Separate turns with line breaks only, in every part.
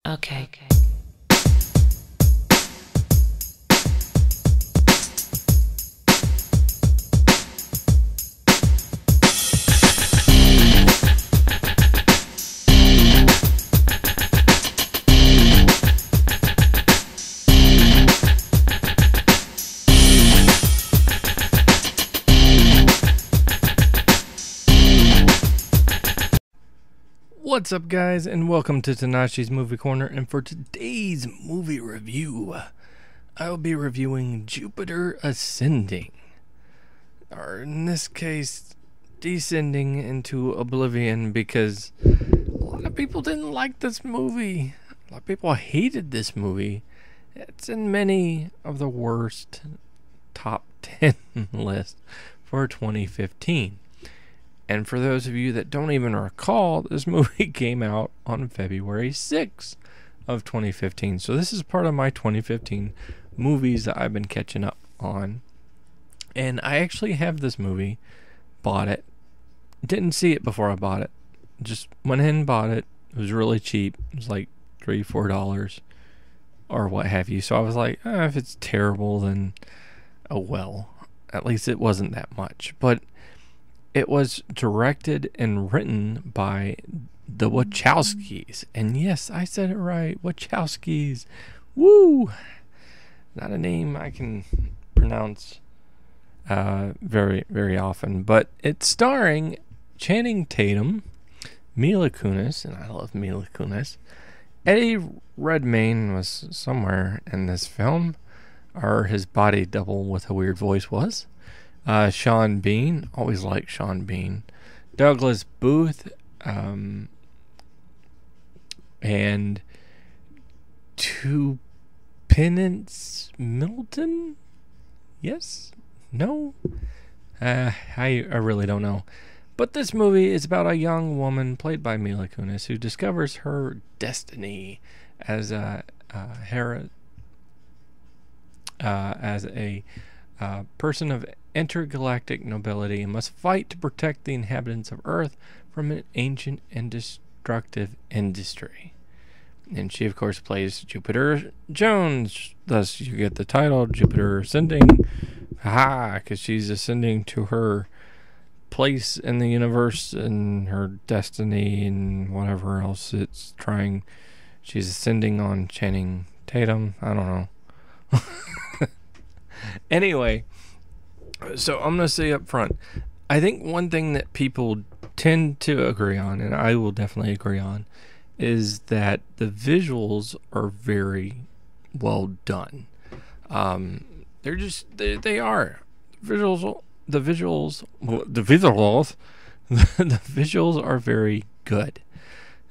Okay.
What's up, guys, and welcome to Tnashi's Movie Corner. And for today's movie review, I will be reviewing Jupiter Ascending, or in this case, descending into oblivion, because a lot of people didn't like this movie. A lot of people hated this movie. It's in many of the worst top 10 lists for 2015. And for those of you that don't even recall, this movie came out on February 6th of 2015. So this is part of my 2015 movies that I've been catching up on. And I actually have this movie, bought it, didn't see it before I bought it. Just went in and bought it. It was really cheap. It was like $3-4 or what have you. So I was like, if it's terrible, then oh well. At least it wasn't that much. But it was directed and written by the Wachowskis. And yes, I said it right. Wachowskis. Woo! Not a name I can pronounce very, very often. But it's starring Channing Tatum, Mila Kunis, and I love Mila Kunis. Eddie Redmayne was somewhere in this film, or his body double with a weird voice was. Sean Bean, always liked Sean Bean. Douglas Booth, and Two Penance Milton? Yes? No? I really don't know. But this movie is about a young woman played by Mila Kunis who discovers her destiny as a person of intergalactic nobility and must fight to protect the inhabitants of Earth from an ancient and destructive industry. And she, of course, plays Jupiter Jones. Thus, you get the title Jupiter Ascending. Because she's ascending to her place in the universe and her destiny and whatever else it's trying. She's ascending on Channing Tatum. I don't know. Anyway, so I'm going to say up front, I think one thing that people tend to agree on, and I will definitely agree on, is that the visuals are very well done. They are. The visuals are very good.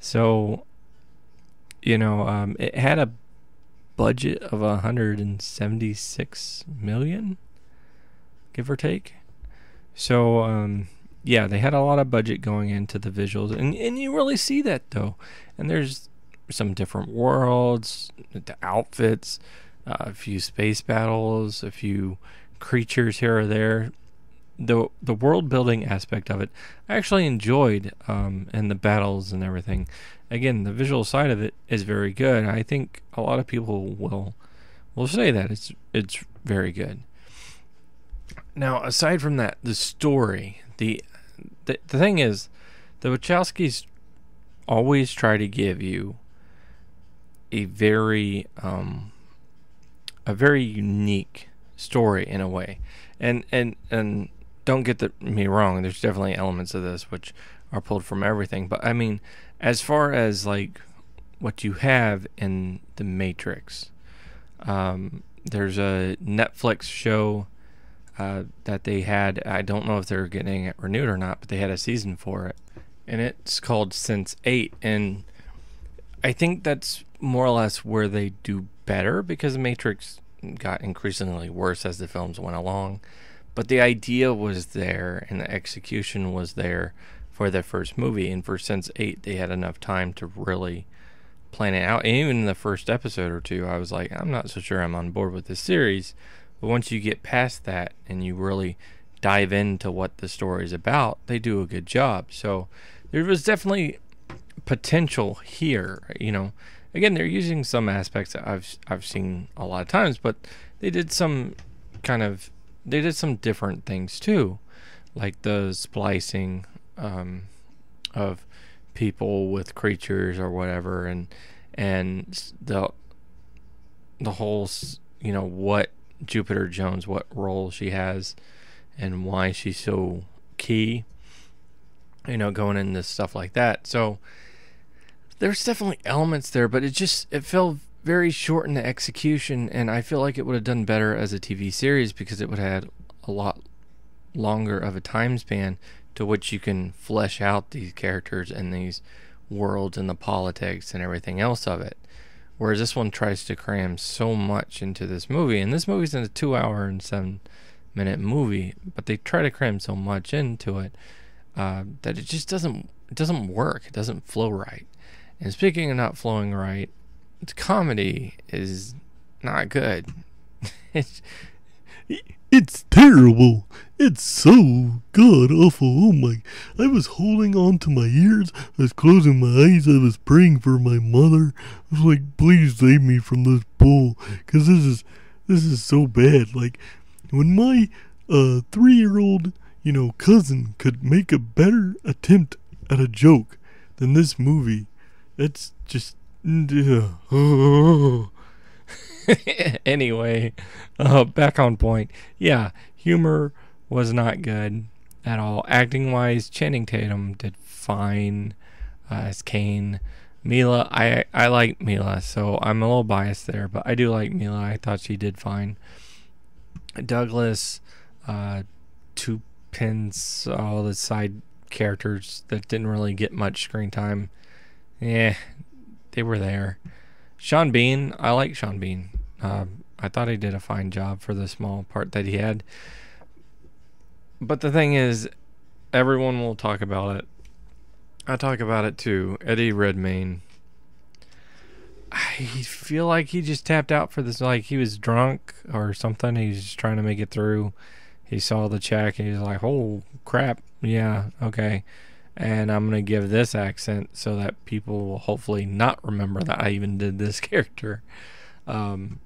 So, it had a budget of 176 million, give or take. So they had a lot of budget going into the visuals, and you really see that though. And there's some different worlds, the outfits, a few space battles, a few creatures here or there. The world building aspect of it I actually enjoyed, and the battles and everything. Again, the visual side of it is very good. I think a lot of people will say that it's very good. Now, aside from that, the story, the thing is, the Wachowskis always try to give you a very unique story in a way, and don't get me wrong. There's definitely elements of this which are pulled from everything, but I mean, as far as like what you have in the Matrix, there's a Netflix show that they had. I don't know if they're getting it renewed or not, but they had a season for it, and it's called Sense8, and I think that's more or less where they do better, because the Matrix got increasingly worse as the films went along, but the idea was there and the execution was there for their first movie. And for Sense8, they had enough time to really plan it out. And even in the first episode or two, I was like, I'm not so sure I'm on board with this series. But once you get past that and you really dive into what the story is about, they do a good job. So there was definitely potential here, again, they're using some aspects that I've seen a lot of times, but they did some different things too, like the splicing of people with creatures or whatever, and the whole, what Jupiter Jones, what role she has, and why she's so key, going into stuff like that. So there's definitely elements there, but it fell very short in the execution, and I feel like it would have done better as a TV series because it would have had a lot longer of a time span to which you can flesh out these characters and these worlds and the politics and everything else of it. Whereas this one tries to cram so much into this movie, and this movie's in a 2-hour and 7-minute movie, but they try to cram so much into it that it just doesn't work. It doesn't flow right. And speaking of not flowing right, the comedy is not good.
It's terrible. It's so god awful. Oh my. I was holding on to my ears. I was closing my eyes. I was praying for my mother. I was like, please save me from this bull. Because this is so bad. Like, when my 3-year-old, cousin could make a better attempt at a joke than this movie, it's just...
Anyway, back on point. Yeah, humor was not good at all. Acting wise, Channing Tatum did fine as Kane. Mila, I like Mila, so I'm a little biased there, but I do like Mila. I thought she did fine. Douglas, Two Pins, all the side characters that didn't really get much screen time. Yeah, they were there. Sean Bean, I like Sean Bean. I thought he did a fine job for the small part that he had. But the thing is, everyone will talk about it. I talk about it too. Eddie Redmayne. I feel like he just tapped out for this. Like he was drunk or something. He was just trying to make it through. He saw the check and he was like, oh crap. Yeah, okay. And I'm going to give this accent so that people will hopefully not remember that I even did this character. And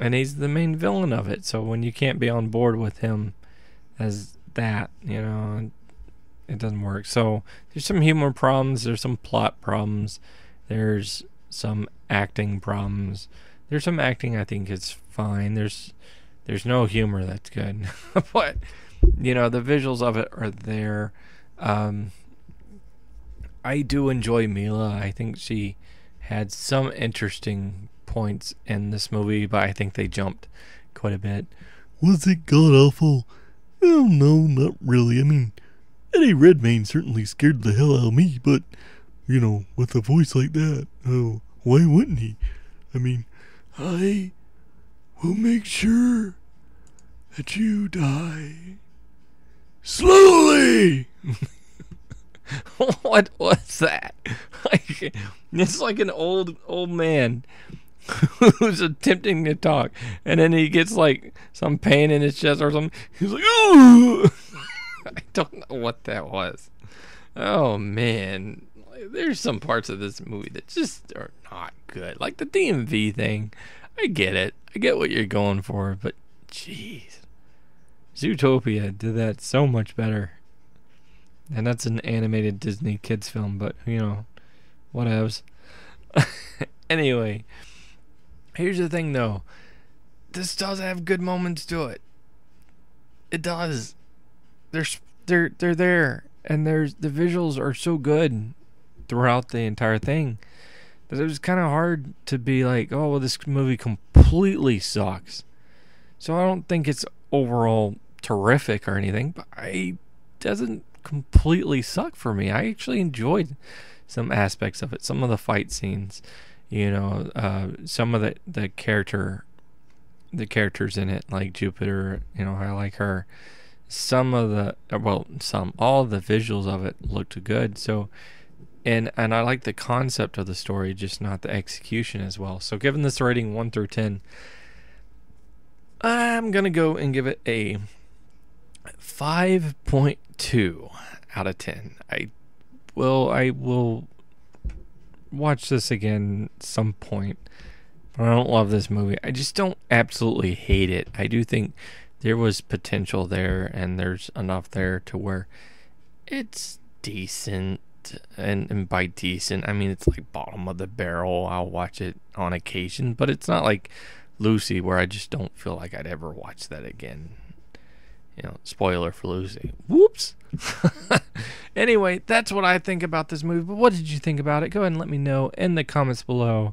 he's the main villain of it. So when you can't be on board with him as that, it doesn't work. So there's some humor problems. There's some plot problems. There's some acting problems. There's some acting I think is fine. There's no humor that's good. But, the visuals of it are there. I do enjoy Mila. I think she had some interesting points in this movie, but I think they jumped quite a bit.
Was it god awful? Well, no, not really. I mean, Eddie Redmayne certainly scared the hell out of me, but, with a voice like that, oh, why wouldn't he? I mean, I will make sure that you die slowly.
What was that? It's like an old man who's attempting to talk, and then he gets like some pain in his chest or something. He's like, "Ooh!" I don't know what that was. Oh man, there's some parts of this movie that just are not good. Like the DMV thing. I get it. I get what you're going for, but jeez, Zootopia did that so much better. And that's an animated Disney kids film, but, whatevs. Anyway, here's the thing, though. This does have good moments to it. It does. They're there, and the visuals are so good throughout the entire thing that it was kind of hard to be like, oh, well, this movie completely sucks. So I don't think it's overall terrific or anything, but it doesn't completely suck for me. I actually enjoyed some aspects of it. Some of the fight scenes, some of the characters in it, like Jupiter, I like her. All of the visuals of it looked good. So, and I like the concept of the story, just not the execution as well. So given this rating 1 through 10, I'm going to go and give it a 5.2 out of 10. I will watch this again at some point. But I don't love this movie. I just don't absolutely hate it. I do think there was potential there, and there's enough there to where it's decent. And by decent, I mean it's like bottom of the barrel. I'll watch it on occasion, but it's not like Lucy, where I just don't feel like I'd ever watch that again. Spoiler for Lucy. Whoops. Anyway, that's what I think about this movie. But what did you think about it? Go ahead and let me know in the comments below.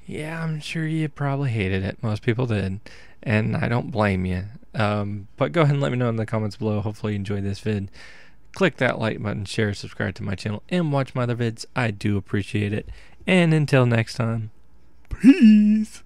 Yeah, I'm sure you probably hated it. Most people did. And I don't blame you. But go ahead and let me know in the comments below. Hopefully you enjoyed this vid. Click that like button, share, subscribe to my channel, and watch my other vids. I do appreciate it. And until next time,
Peace.